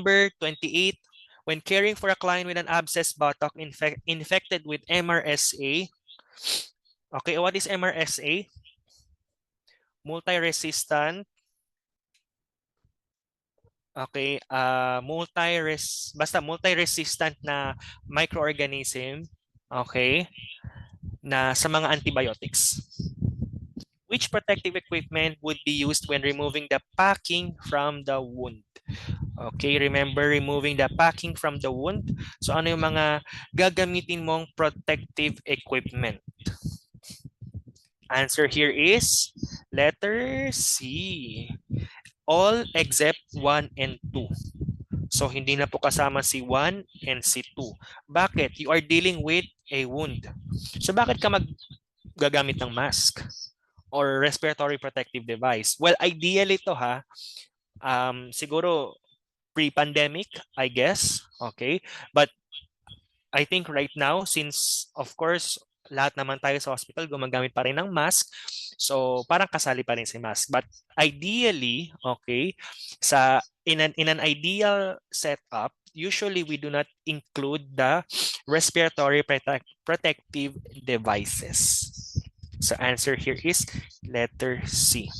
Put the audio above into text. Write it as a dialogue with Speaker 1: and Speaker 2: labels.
Speaker 1: number 28. When caring for a client with an abscessed buttock infected with MRSA. Okay, what is MRSA? Multi-resistant. Okay, basta multi-resistant na microorganism. Okay, na sa mga antibiotics. Which protective equipment would be used when removing the packing from the wound? Okay, remember removing the packing from the wound. So ano yung mga gagamitin mong protective equipment? Answer here is letter C. All except 1 and 2. So hindi na po kasama si 1 and si 2. Bakit? You are dealing with a wound. So bakit ka gagamit ng mask or respiratory protective device? Well, ideally to siguro pre-pandemic, I guess, okay? But I think right now, since of course, lahat naman tayo sa hospital gumagamit pa rin ng mask, so parang kasali pa rin si mask. But ideally, okay, in an ideal setup, usually we do not include the respiratory protective devices. So answer here is letter C.